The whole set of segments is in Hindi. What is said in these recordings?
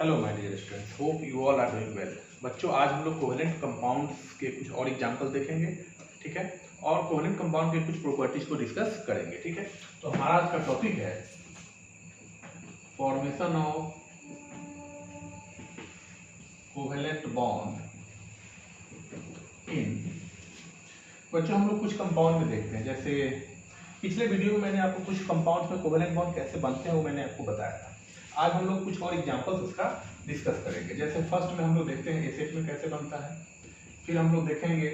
Hello my dear students, hope you all are doing well. बच्चों, आज हम लोग कोवेलेंट कंपाउंड्स के कुछ और एग्जांपल देखेंगे, ठीक है, और कोवेलेंट कंपाउंड के कुछ प्रॉपर्टीज को डिस्कस करेंगे, ठीक है। तो हमारा आज का टॉपिक है formation of covalent bond in. बच्चों, हम लोग कुछ कंपाउंड में देखते हैं, जैसे पिछले वीडियो में मैंने आपको कुछ कंपाउंड्स में कोवेलेंट बॉन्ड कैसे बनते हैं वो मैंने आपको बताया था। आज हम लोग कुछ और एग्जांपल्स उसका डिस्कस करेंगे। जैसे फर्स्ट में हम लोग देखते हैं एसिड में कैसे बनता है, फिर हम लोग देखेंगे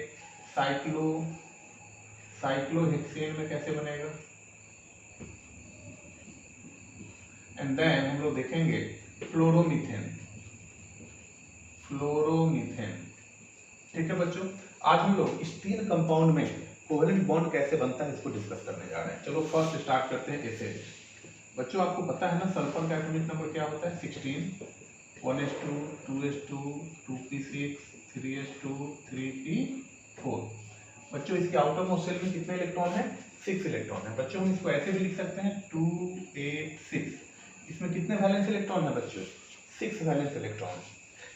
साइक्लोहेक्सेन में कैसे बनेगा, एंड देन हम लोग देखेंगे फ्लोरोमीथेन। ठीक है बच्चों, आज हम लोग इस तीन कंपाउंड में कोवेलेंट बॉन्ड कैसे बनता है इसको डिस्कस करने जा रहे हैं। चलो फर्स्ट स्टार्ट करते हैं एसिड। बच्चों, आपको पता है ना सल्फर का एटॉमिक नंबर क्या होता है? 16, 1s2, 2s2, 2p6, 3s2, 3p4। बच्चों, इसके आउटर मोस्ट शेल में कितने इलेक्ट्रॉन है? 6 इलेक्ट्रॉन है। बच्चों, हम इसको ऐसे भी लिख सकते हैं 2 8 6। इसमें कितने वैलेंस इलेक्ट्रॉन है बच्चों? 6 वैलेंस इलेक्ट्रॉन,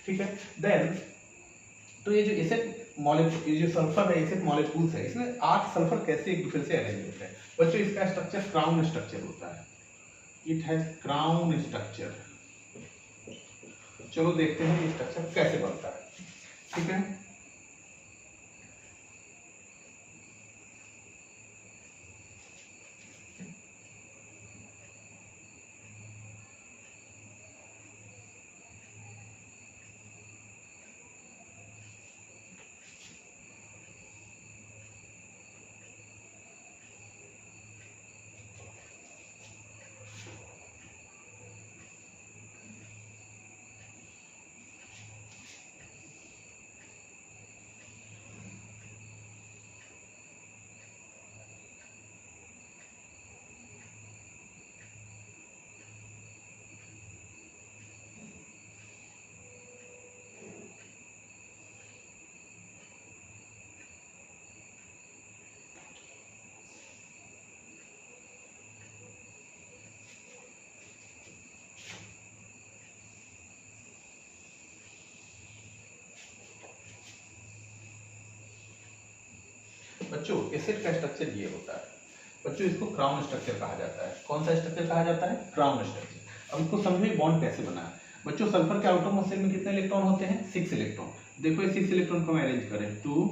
ठीक है। देन तो ये जो एसिड मॉलिक्यूल, ये जो सल्फर है, एसिड मॉलिक्यूल्स है, इसमें 8 सल्फर कैसे एक दूसरे से अरेंज होते हैं? बच्चों, इसका स्ट्रक्चर क्राउन स्ट्रक्चर होता है। It has crown structure. चलो देखते हैं ये स्ट्रक्चर कैसे बनता है, ठीक है। बच्चों, एसिड का स्ट्रक्चर ये होता है। बच्चों, इसको क्राउन स्ट्रक्चर कहा जाता है। कौन सा स्ट्रक्चर कहा जाता है? Crown structure. अब इसको समझिए बॉन्ड कैसे बना है। बच्चों, सल्फर के आउटर मोस्ट शेल में कितने इलेक्ट्रॉन होते हैं? 6 इलेक्ट्रॉन। देखो ये 6 इलेक्ट्रॉन को हम अरेंज करें 2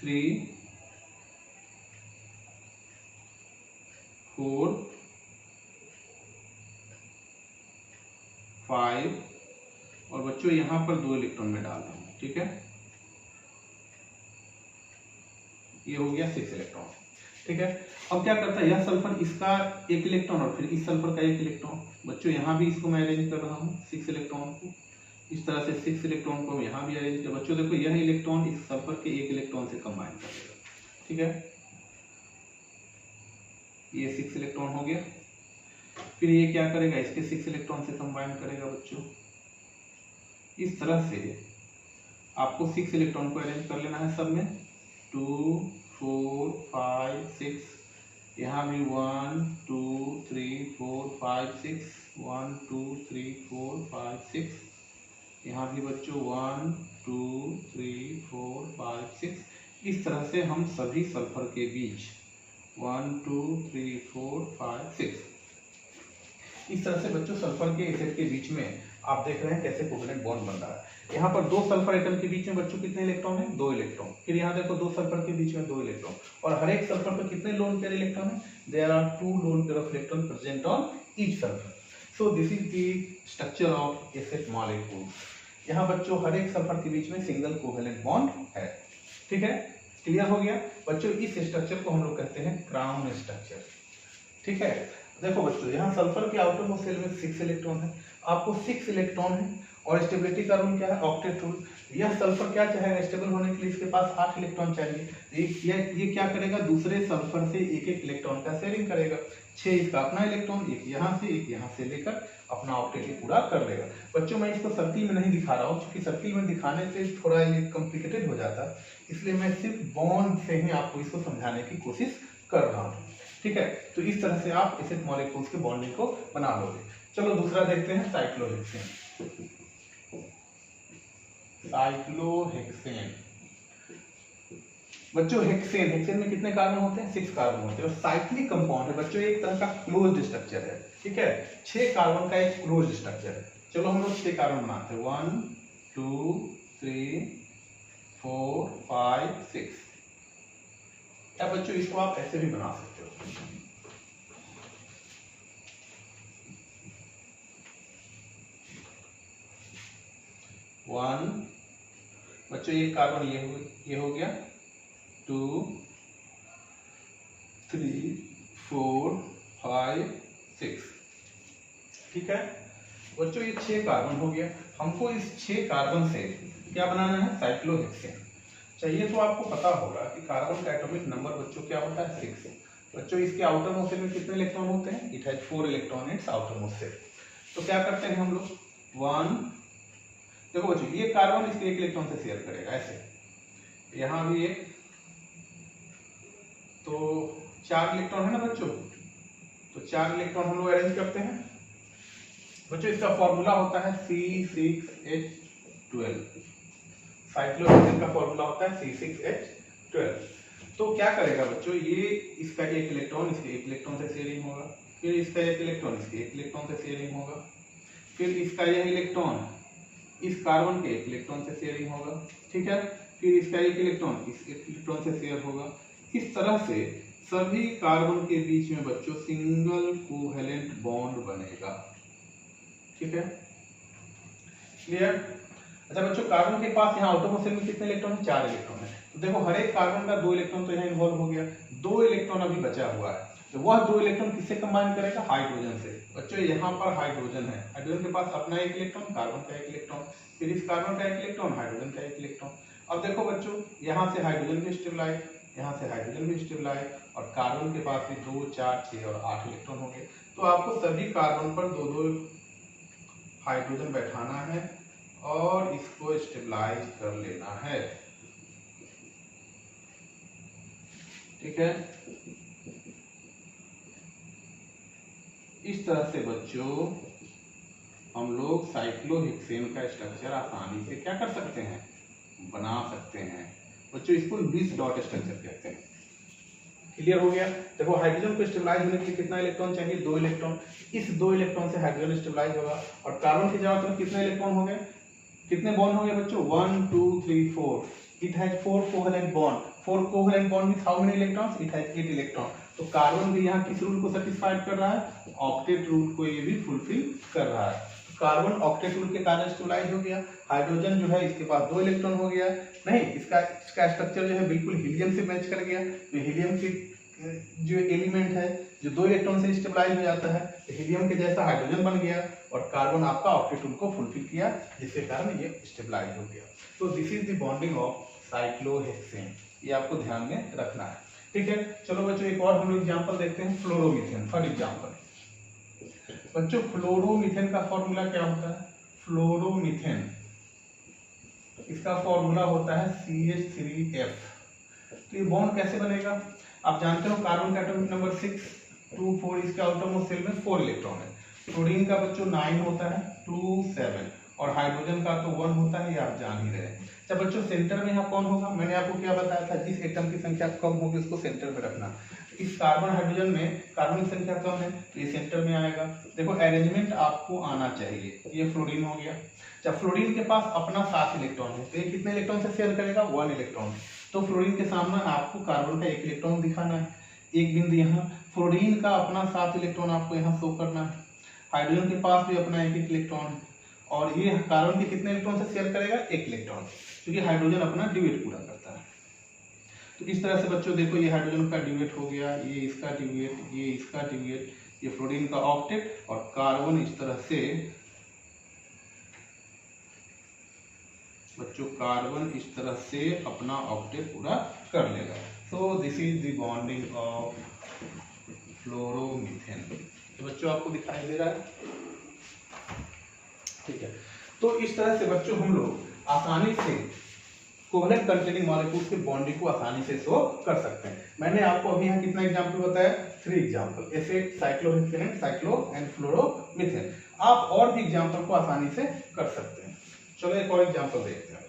3 4 5, और बच्चों यहां पर 2 इलेक्ट्रॉन में डाल रहा हूं, ठीक है। ये हो गया 6 इलेक्ट्रॉन, ठीक है। अब क्या करता है यह सल्फर, इसका 1 इलेक्ट्रॉन और फिर इस सल्फर का 1 इलेक्ट्रॉन। बच्चों, यहाँ भी इसको मैं अरेंज कर रहा हूँ 6 इलेक्ट्रॉन को, इस तरह से 6 इलेक्ट्रॉन को यहाँ भी अरेंज कर। बच्चों देखो, यह इलेक्ट्रॉन इस सल्फर के 1 इलेक्ट्रॉन से कंबाइन कर देगा, ठीक है। ये 6 इलेक्ट्रॉन हो गया। फिर ये क्या करेगा? इसके 6 इलेक्ट्रॉन से कंबाइन करेगा। बच्चों, इस तरह से आपको 6 इलेक्ट्रॉन को अरेंज कर लेना है सब में, 2 4 5 6। यहाँ भी 1 2 3 4 5 6, 1 2 3 4 5 6। यहाँ भी बच्चों 1 2 3 4 5 6। इस तरह से हम सभी सल्फर के बीच 1 2 3 4 5 6, इस तरह से बच्चों सल्फर के एसिड के बीच में आप देख रहे हैं कैसे कोवेलेंट बॉन्ड बन रहा है। यहाँ पर 2 सल्फर एटम के बीच में बच्चों कितने इलेक्ट्रॉन है? 2 इलेक्ट्रॉन। फिर यहाँ देखो 2 सल्फर के बीच में 2 इलेक्ट्रॉन, और हर एक सल्फर पर कितने लोन पेयर इलेक्ट्रॉन है? There are 2 lone pair of electron present on each sulphur. So this is the structure of acid molecule. यहाँ बच्चों हर एक सल्फर के बीच में सिंगल कोवेलेंट बॉन्ड है, ठीक है। क्लियर हो गया बच्चों? इस स्ट्रक्चर को हम लोग कहते हैं क्राउन स्ट्रक्चर, ठीक है। देखो बच्चों, यहाँ सल्फर के आउटर मोस्ट शेल में 6 इलेक्ट्रॉन है, आपको 6 इलेक्ट्रॉन है, और स्टेबिलिटी का रूल क्या है? Octet rule. यह सल्फर क्या चाहेगा? स्टेबल होने के लिए इसके पास 8 इलेक्ट्रॉन चाहिए। ये क्या करेगा? दूसरे सल्फर से 1-1 इलेक्ट्रॉन का शेयरिंग करेगा। 6 इसका अपना इलेक्ट्रॉन, 1 यहाँ से 1 यहाँ से लेकर अपना ऑक्टेट पूरा कर लेगा। बच्चों, मैं इसको सर्किल में नहीं दिखा रहा हूँ, क्योंकि सर्किल में दिखाने से थोड़ा ये कॉम्प्लिकेटेड हो जाता है, इसलिए मैं सिर्फ बॉन्ड से ही आपको इसको समझाने की कोशिश कर रहा हूँ, ठीक है, तो इस तरह से आप एसिड मॉलिक्यूल्स के बॉन्डिंग को बना लोगे। चलो दूसरा देखते हैं, साइक्लोहेक्सेन। साइक्लोहेक्सेन बच्चों, हेक्सेन में कितने कार्बन होते हैं? 6 कार्बन होते हैं और साइक्लिक कंपाउंड है बच्चों, एक तरह का क्लोज्ड स्ट्रक्चर है। ठीक है, 6 कार्बन का एक क्लोज्ड स्ट्रक्चर है। चलो हम लोग 6 कार्बन बनाते हैं, 1 2 3 4 5 6। या बच्चों इसको आप ऐसे भी बना सकते हो, वन बच्चों एक कार्बन ये हो गया, 2 3 4 5 6। ठीक है बच्चों, ये 6 कार्बन हो गया। हमको इस 6 कार्बन से क्या बनाना है? साइक्लोहेक्सेन चाहिए। तो आपको पता होगा कि कार्बन का एटॉमिक नंबर बच्चों क्या होता है? 6। बच्चों इसके आउटर मोस्ट शेल में कितने इलेक्ट्रॉन होते हैं? It has 4 electron its outer most shell. तो क्या करते हैं हम लोग, 1 देखो बच्चों, ये कार्बन इसके एक इलेक्ट्रॉन से शेयर करेगा ऐसे, यहां भी एक, तो 4 इलेक्ट्रॉन है ना बच्चों, तो 4 इलेक्ट्रॉन हम लोग अरेंज करते हैं। बच्चों इसका फॉर्मूला होता है C6H12। साइक्लोहेक्सेन का फॉर्मूला होता है C6H12। तो क्या करेगा बच्चों, ये इसका एक इलेक्ट्रॉन इसके एक इलेक्ट्रॉन से शेयरिंग होगा, फिर इसका एक इलेक्ट्रॉन इसके एक इलेक्ट्रॉन से शेयरिंग होगा, फिर इसका यह इलेक्ट्रॉन इस कार्बन के एक इलेक्ट्रॉन से शेयरिंग होगा। ठीक है, फिर इसका एक इलेक्ट्रॉन इस एक इलेक्ट्रॉन से शेयर होगा। इस तरह से सभी कार्बन के बीच में बच्चों सिंगल कोवेलेंट बॉन्ड बनेगा। ठीक है, क्लियर? अच्छा बच्चों, कार्बन के पास यहाँ आउटर मोस्ट शेल में कितने इलेक्ट्रॉन है? 4 इलेक्ट्रॉन है। तो देखो हर एक कार्बन का 2 इलेक्ट्रॉन तो यहाँ इन्वॉल्व हो गया, 2 इलेक्ट्रॉन अभी बचा हुआ है। तो वह 2 इलेक्ट्रॉन किससे कंबाइन करेगा? हाइड्रोजन से। बच्चों यहाँ पर हाइड्रोजन है, हाइड्रोजन के पास अपना एक इलेक्ट्रॉन, कार्बन का एक इलेक्ट्रॉन, फिर इस कार्बन का एक इलेक्ट्रॉन, हाइड्रोजन का एक इलेक्ट्रॉन। अब देखो बच्चों, यहाँ से हाइड्रोजन भी स्टेबलाइज, यहाँ से हाइड्रोजन भी स्टेबलाइज, और कार्बन के पास भी 2 4 6 और 8 इलेक्ट्रॉन हो गए। तो आपको सभी कार्बन पर 2-2 हाइड्रोजन बैठाना है और इसको स्टेबलाइज कर लेना है। ठीक है, इस तरह से बच्चों हम लोग साइक्लोहेक्सेन का स्ट्रक्चर आसानी से क्या कर सकते हैं? बना सकते हैं। बच्चों इसको लुईस डॉट स्ट्रक्चर कहते हैं। क्लियर हो गया? देखो हाइड्रोजन को स्टेबलाइज होने के लिए कितना इलेक्ट्रॉन चाहिए? 2 इलेक्ट्रॉन। इस 2 इलेक्ट्रॉन से हाइड्रोजन स्टेबलाइज होगा, और कार्बन की जगह पर कितने इलेक्ट्रॉन हो गए? कितने बॉन्ड हो गए बच्चों? 1 2 3 4। It has 4 covalent bond. 4 covalent bond means how many electrons? It has 8 electron. तो कार्बन भी यहाँ किस रूल को सेटिस्फाइड कर रहा है? ऑक्टेट रूल को ये भी फुलफिल कर रहा है। कार्बन ऑक्टेट रूल के कारण स्टेबलाइज हो गया। हाइड्रोजन जो है इसके पास 2 इलेक्ट्रॉन हो गया, नहीं इसका स्ट्रक्चर जो है बिल्कुल हीलियम से मैच कर गया। तो हीलियम की जो एलिमेंट है जो 2 इलेक्ट्रॉन से स्टेबलाइज हो जाता है, तो हीलियम के जैसा हाइड्रोजन बन गया और कार्बन आपका ऑक्टेट रूल को फुलफिल किया, जिसके कारण ये स्टेबलाइज हो गया। तो this is the bonding of cyclohexane, ये आपको ध्यान में रखना है। ठीक है, चलो बच्चों एक और हम लोग एग्जांपल देखते हैं, फ्लोरोमीथेन। थर्ड एग्जांपल बच्चों, फ्लोरोमीथेन का फॉर्मूला क्या होता है? फ्लोरोमीथेन इसका फॉर्मूला होता है CH3F। तो ये बॉन्ड कैसे बनेगा? आप जानते हो कार्बन का एटॉमिक नंबर 6 2 4, इसके आउटर मोस्ट शेल में 4 इलेक्ट्रॉन है। फ्लोरीन का बच्चों 9 होता है, 2 7, और हाइड्रोजन का तो 1 होता है, ये आप जान ही रहे हैं। जब बच्चों सेंटर में यहाँ कौन होगा? मैंने आपको क्या बताया था, जिस एटम की संख्या कम होगी उसको सेंटर में रखना। इस कार्बन हाइड्रोजन में कार्बन की संख्या कम है तो ये सेंटर में आएगा। देखो अरेंजमेंट आपको आना चाहिए। ये फ्लोरीन हो गया। जब फ्लोरीन के पास अपना 7 इलेक्ट्रॉन है तो ये कितने इलेक्ट्रॉन से शेयर करेगा? 1 इलेक्ट्रॉन। तो फ्लोरीन के सामने आपको कार्बन का 1 इलेक्ट्रॉन दिखाना है, एक बिंदु यहाँ। फ्लोरीन का अपना 7 इलेक्ट्रॉन आपको यहाँ शो करना है। हाइड्रोजन के पास भी अपना 1 इलेक्ट्रॉन है, और ये कार्बन के कितने इलेक्ट्रॉन से शेयर करेगा? 1 इलेक्ट्रॉन, क्योंकि हाइड्रोजन अपना ड्यूएट पूरा करता है। तो इस तरह से बच्चों देखो, ये हाइड्रोजन का ड्यूएट हो गया, ये इसका ड्यूएट, ये इसका ड्यूएट, ये फ्लोरीन का ऑक्टेट, और कार्बन इस तरह से बच्चों कार्बन इस तरह से अपना ऑक्टेट पूरा कर लेगा। So this is the bonding of fluoromethane. तो बच्चों आपको दिखाई दे रहा है? ठीक है, तो इस तरह से बच्चों हम लोग आसानी से कोवेलेंट कंटेनिंग मॉलिक्यूल्स के बॉन्डिंग को आसानी से शो कर सकते हैं। मैंने आपको अभी यहाँ कितना एग्जांपल बताया, 3 एग्जांपल, ऐसे साइक्लोहेक्सेन, साइक्लो एंड फ्लोरोमीथेन। आप और भी एग्जांपल को आसानी से कर सकते हैं। चलो एक और एग्जांपल देखते हैं।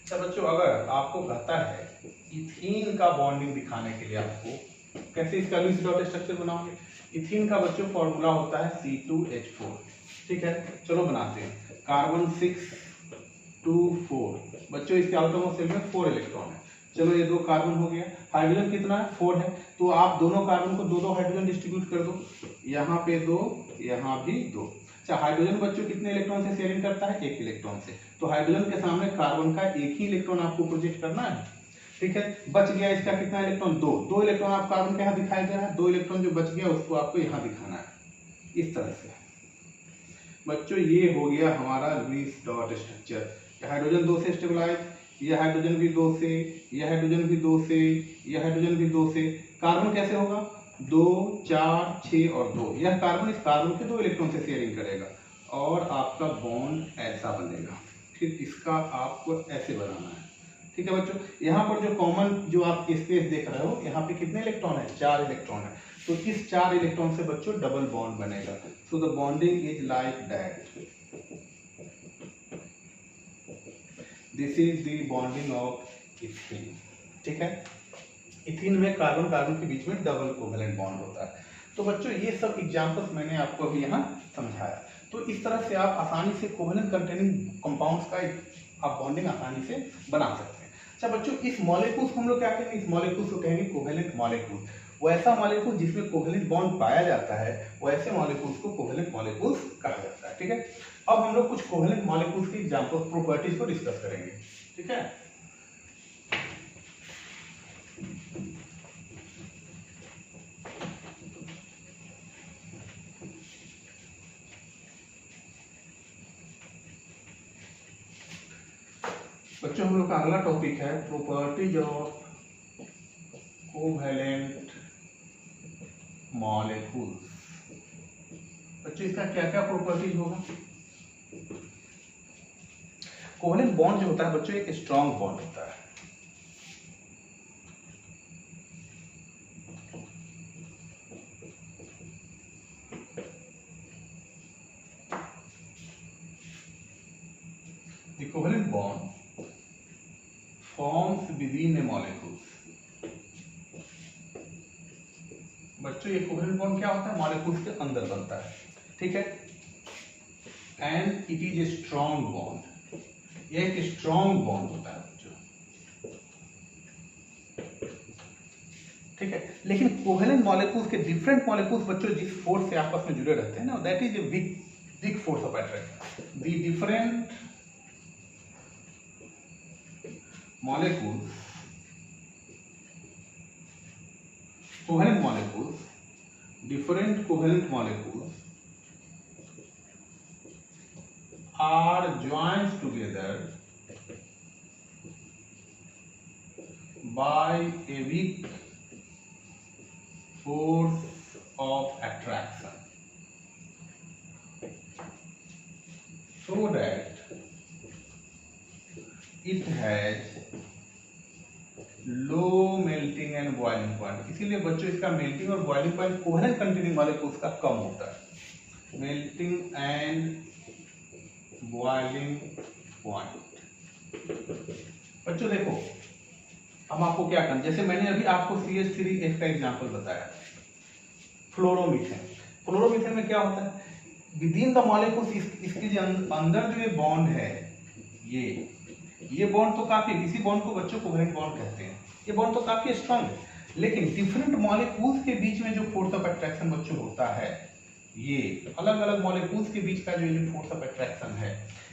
तो बच्चों अगर आपको कहता है इथीन का बॉन्डिंग दिखाने के लिए आपको कैसे इसका लुईस डॉट स्ट्रक्चर बनाओगे। इथीन का बच्चों फॉर्मूला होता है C2H4, ठीक है। चलो बनाते हैं। कार्बन 6 2 4, बच्चों इसके आउटरमोस्ट शेल में 4 इलेक्ट्रॉन है। चलो ये 2 कार्बन हो गया, हाइड्रोजन कितना है 4 है, तो आप दोनों कार्बन को 2 हाइड्रोजन डिस्ट्रीब्यूट कर दो, यहाँ पे 2, यहाँ भी 2। अच्छा, हाइड्रोजन बच्चों कितने इलेक्ट्रॉन से शेयरिंग करता है, 1 इलेक्ट्रॉन से, तो हाइड्रोजन के सामने कार्बन का 1 ही इलेक्ट्रॉन आपको प्रोजेक्ट करना है, ठीक है। बच गया इसका कितना इलेक्ट्रॉन, 2 इलेक्ट्रॉन आप कार्बन के यहाँ दिखाई दे रहा है, 2 इलेक्ट्रॉन जो बच गया उसको आपको यहाँ दिखाना है, इस तरह से। बच्चों ये हो गया हमारा लुईस डॉट स्ट्रक्चर। हाइड्रोजन 2 से स्टेबलाइज, ये हाइड्रोजन भी 2 से, ये हाइड्रोजन भी 2 से, ये हाइड्रोजन भी 2 से। कार्बन कैसे होगा, 2 4 6 और 2। यह कार्बन इस कार्बन के 2 इलेक्ट्रॉन से शेयरिंग करेगा और आपका बॉन्ड ऐसा बनेगा। फिर इसका आपको ऐसे बनाना है, ठीक है बच्चों। यहाँ पर जो कॉमन जो आप स्पेस देख रहे हो, यहाँ पे कितने इलेक्ट्रॉन है, 4 इलेक्ट्रॉन है, तो इस 4 इलेक्ट्रॉन से बच्चों डबल बॉन्ड बनेगा। So the bonding is like that, this is the bonding of ethene, ठीक है। इथीन में कार्बन कार्बन के बीच में डबल कोवेलेंट बॉन्ड होता है। तो बच्चों ये सब एग्जांपल्स मैंने आपको अभी यहाँ समझाया। तो इस तरह से आप आसानी से कोवेलेंट कंटेनिंग कंपाउंड्स का आप बॉन्डिंग आसानी से बना सकते हैं। अच्छा बच्चों, इस मॉलिक्यूल्स को हम लोग क्या कहेंगे, इस मॉलिक्यूल्स को कहेंगे कोवेलेंट मॉलिक्यूल। वैसा मॉलिक्यूल जिसमें कोवेलेंट बॉन्ड पाया जाता है, वैसे मॉलिक्यूल्स को कोवेलेंट मॉलिक्यूल्स कहा जाता है, ठीक है। अब हम लोग कुछ कोवेलेंट मॉलिक्यूल्स की एग्जांपल प्रॉपर्टीज को डिस्कस करेंगे, ठीक है। बच्चों हम लोग का अगला टॉपिक है प्रॉपर्टीज ऑफ कोवेलेंट मॉलिक्यूल्स। बच्चों इसका क्या क्या प्रॉपर्टीज होगा। कोवेलेंट बॉन्ड जो होता है बच्चों एक स्ट्रॉन्ग बॉन्ड होता है। The covalent bond forms within a molecule। बच्चों ये कोवेलेंट बॉन्ड क्या होता है, मॉलिक्यूल्स के अंदर बनता है, ठीक है। And it is a strong bond, ये एक स्ट्रॉन्ग बॉन्ड होता है बच्चों, ठीक है। लेकिन कोवेलेंट मॉलिक्यूल्स के डिफरेंट मॉलिक्यूल्स बच्चों जिस फोर्स से आपस में जुड़े रहते हैं ना, that is a big force of attraction. The different molecules, covalent molecules, different covalent molecules are joined together by a weak force of attraction, so that it has low melting and boiling point. इसीलिए बच्चों इसका मेल्टिंग और boiling point covalent containing molecules का कम होता है। Melting and boiling point. बच्चों देखो हम आपको क्या करना, जैसे मैंने अभी आपको CH3H का एग्जांपल बताया, फ्लोरोमीथेन। फ्लोरोमीथेन में क्या होता है, विदिन द मॉलिक्यूल्स इसके जो अंदर जो ये बॉन्ड है, ये बॉन्ड तो काफी, इसी बॉन्ड को बच्चों कोवेलेंट बॉन्ड कहते हैं, ये बॉन्ड तो काफी स्ट्रांग है। लेकिन डिफरेंट मॉलिक्यूल्स के बीच में जो फोर्स ऑफ अट्रैक्शन बच्चों होता है, ये अलग अलग मॉलिक्यूल्स के बीच का जो फोर्स ऑफ अट्रैक्शन है,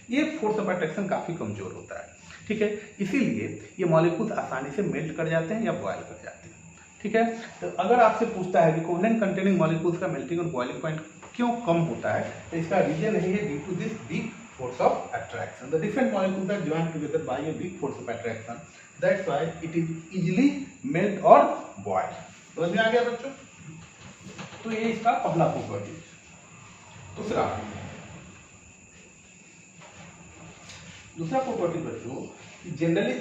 ये फोर्स ऑफ अट्रैक्शन काफी कमजोर होता है, ठीक है। इसीलिए ये मॉलिक्यूल्स आसानी से मेल्ट कर जाते हैं या बॉयल कर जाते हैं, ठीक है। तो अगर आपसे पूछता है कि कोवेलेंट कंटेनिंग मॉलिक्यूल्स का मेल्टिंग और बॉइलिंग पॉइंट क्यों कम होता है, तो इसका रीजन है due to this weak force of attraction. The different molecules are joined together by a weak force of attraction. That's why it is easily melt or boil. समझ में आ गया बच्चों। तो ये इसका पहला प्रॉपर्टी। दूसरा प्रॉपर्टी बच्चों, जनरली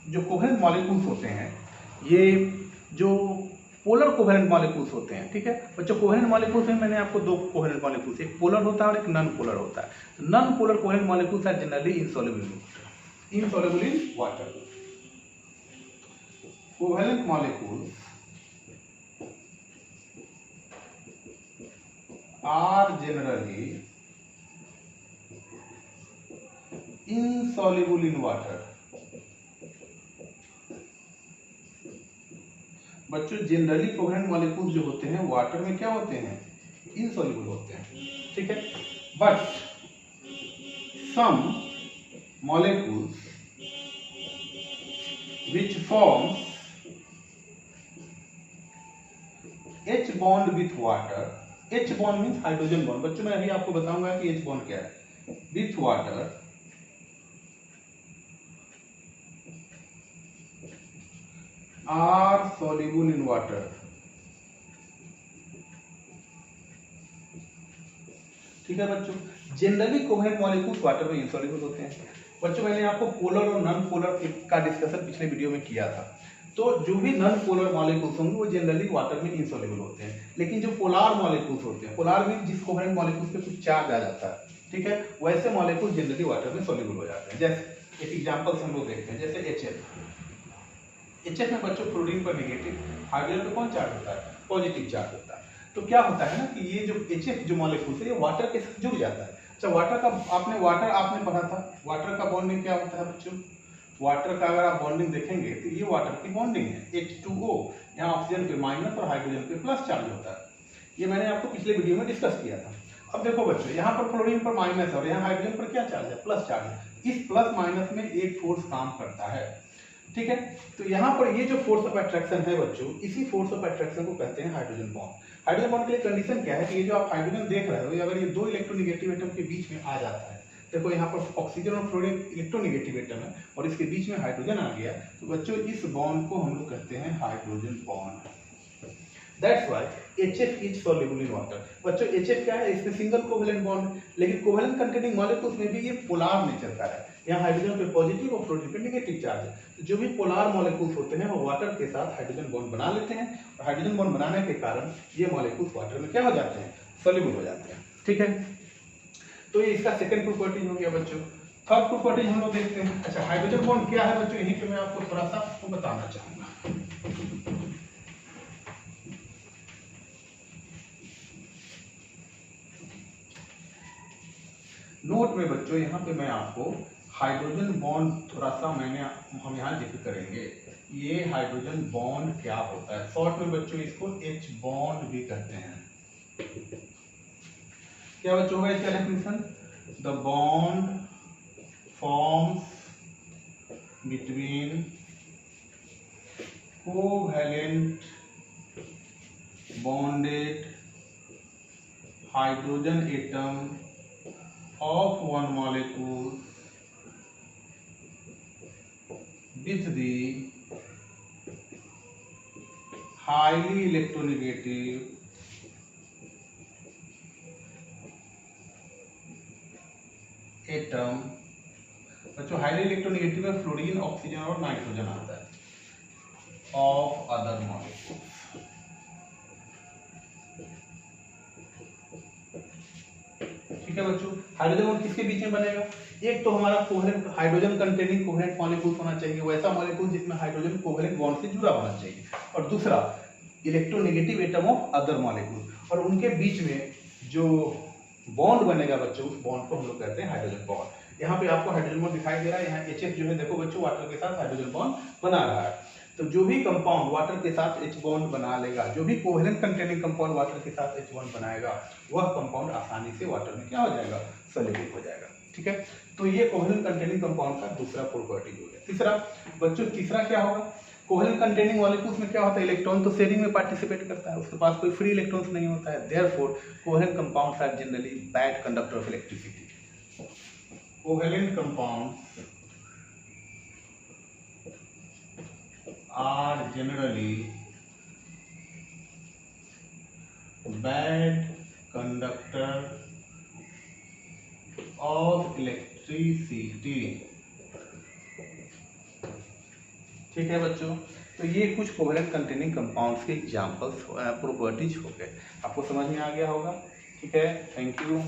जो कोवेलेंट मॉलिक्यूल्स होते हैं, ये जो पोलर कोवेलेंट मॉलिक्यूल्स होते हैं, ठीक है बच्चों। कोवेलेंट मॉलिक्यूल्स में मैंने आपको दो कोवेलेंट मॉलिक्यूल्स, एक पोलर होता है और एक नॉन पोलर होता है। Non polar covalent molecules are generally insoluble in water. Covalent molecules are generally insoluble in water। बच्चों जनरली कोवेलेंट मॉलिक्यूल्स जो होते हैं वाटर में क्या होते हैं, इनसॉल्युबल होते हैं, ठीक है। But some molecules which forms H bond with water, H bond means hydrogen bond. बच्चों मैं अभी आपको बताऊंगा कि H बॉन्ड क्या है। With water are soluble in water, ठीक है बच्चों। जनरली कोवेलेंट मॉलिक्यूल्स वाटर में इनसॉल्युबल होते हैं। बच्चों मैंने आपको पोलर और नॉन पोलर का डिस्कशन पिछले वीडियो में किया था। तो जो भी नॉन पोलर मॉलिक्यूल्स होंगे वो जनरली वाटर में इनसॉल्युबल होते हैं, लेकिन जो पोलर मॉलिक्यूल्स होते हैं, पोलर मींस जिस कोवेलेंट मॉलिक्यूल्स पे कुछ चार्ज आ जाता है, ठीक है, वैसे मॉलिक्यूल जनरली वाटर में सॉल्युबल हो जाते हैं। जैसे एक एग्जांपल हम लोग देखते हैं, जैसे HF में बच्चों क्लोरीन पर नेगेटिव, हाइड्रोजन पे कौन चार्ज होता है, पॉजिटिव चार्ज होता है। तो क्या होता है ना कि ये जो HF जो मॉलिक्यूल है ये वाटर के साथ जुड़ जाता है। अच्छा वाटर का आपने पढ़ा था, वाटर का बॉन्डिंग क्या होता है बच्चों। वाटर का अगर आप बॉन्डिंग देखेंगे तो ये वाटर की बॉन्डिंग है, H2O, यहाँ ऑक्सीजन पे माइनस और हाइड्रोजन पे प्लस चार्ज होता है। ये मैंने आपको पिछले वीडियो में डिस्कस किया था। अब देखो बच्चों यहाँ पर क्लोरीन पर माइनस है और यहाँ हाइड्रोजन पर क्या चार्ज है, प्लस चार्ज है। इस प्लस माइनस में एक फोर्स काम करता है, ठीक है। तो यहाँ पर ये जो फोर्स ऑफ अट्रैक्शन है बच्चों, इसी फोर्स ऑफ अट्रैक्शन को कहते हैं हाइड्रोजन बॉन्ड। हाइड्रोजन बॉन्ड के लिए कंडीशन क्या है कि ये जो आप हाइड्रोजन देख रहे हो, अगर ये दो इलेक्ट्रोनेगेटिव एटम के बीच में आ जाता है, देखो यहाँ पर ऑक्सीजन और फ्लोरीन इलेक्ट्रोनेगेटिव एटम है और इसके बीच में हाइड्रोजन आ गया, तो बच्चों इस बॉन्ड को हम लोग कहते हैं hydrogen bond. That's why HF is soluble in water। बच्चों HF क्या है, इसमें सिंगल कोवेलेंट बॉन्ड, लेकिन कोवेलेंट कंटेनिंग मॉलिक्यूल्स में भी ये पोलर नेचर का है। यहाँ हाइड्रोजन पे पॉजिटिव और फ्लोरीन पे नेगेटिव चार्ज है। तो जो भी पोलर मॉलिक्यूल्स होते हैं वो वाटर के साथ हाइड्रोजन बॉन्ड बना लेते हैं और हाइड्रोजन बॉन्ड बनाने के कारण ये मॉलिक्यूल्स वाटर में क्या हो जाते हैं, सॉल्युबल हो जाते हैं, ठीक है। तो ये इसका सेकंड प्रॉपर्टी हो गया बच्चों। थर्ड प्रॉपर्टी हम लोग देखते हैं। अच्छा हाइड्रोजन बॉन्ड क्या है बच्चों, यहीं पे मैं आपको थोड़ा सा बताना चाहूंगा। नोट में बच्चों यहाँ पे मैं आपको हाइड्रोजन बॉन्ड थोड़ा सा हम यहाँ जिक्र करेंगे। ये हाइड्रोजन बॉन्ड क्या होता है, शॉर्ट में बच्चों इसको H बॉन्ड भी कहते हैं। क्या बच्चों होगा इसका definition, the bond forms between covalent bonded hydrogen atom of one molecule with the highly electronegative atom. बच्चों हाईली इलेक्ट्रोनेगेटिव में फ्लोरीन, ऑक्सीजन और नाइट्रोजन आता है ऑफ अदर मॉलिक्यूल्स। ठीक है बच्चों, हाइड्रोजन बॉन्ड किसके बीच में बनेगा, एक तो हमारा covalent hydrogen containing covalent molecule होना चाहिए, वैसा मॉलिक्यूल जिसमें हाइड्रोजन कोवेलेंट बॉन्ड से जुड़ा होना चाहिए, और दूसरा electronegative atom of other molecule, और उनके बीच में जो बॉन्ड बनेगा बच्चों उस बॉन्ड को हम लोग कहते हैं हाइड्रोजन बॉन्ड। यहाँ पे आपको हाइड्रोजन बॉन्ड दिखाई दे रहा है, यहाँ HF जो है देखो बच्चों वाटर के साथ हाइड्रोजन बॉन्ड बना रहा है। तो जो भी कंपाउंड वाटर के साथ H बॉन्ड बना लेगा, जो भी कोवेलेंट कंटेनिंग कंपाउंड वाटर के साथ H बॉन्ड बनाएगा, वह कंपाउंड आसानी से वाटर में क्या हो जाएगा, सॉल्युबल हो जाएगा, ठीक है। तो ये कोवेलेंट कंटेनिंग कंपाउंड का दूसरा प्रॉपर्टी हो गया। तीसरा बच्चों, तीसरा क्या होगा, कोवेलेंट कंटेनिंग मॉलिक्यूल्स में क्या होता है, इलेक्ट्रॉन तो शेयरिंग में पार्टिसिपेट करता है, उसके पास कोई फ्री इलेक्ट्रॉन्स नहीं होता है, therefore covalent compounds are generally bad conductor of electricity. Covalent compounds are generally bad conductor of electricity. ठीक है बच्चों, तो ये कुछ कोवेलेंट कंटेनिंग कंपाउंड्स के एग्जांपल्स प्रॉपर्टीज हो गए। आपको समझ में आ गया होगा। ठीक है, थैंक यू।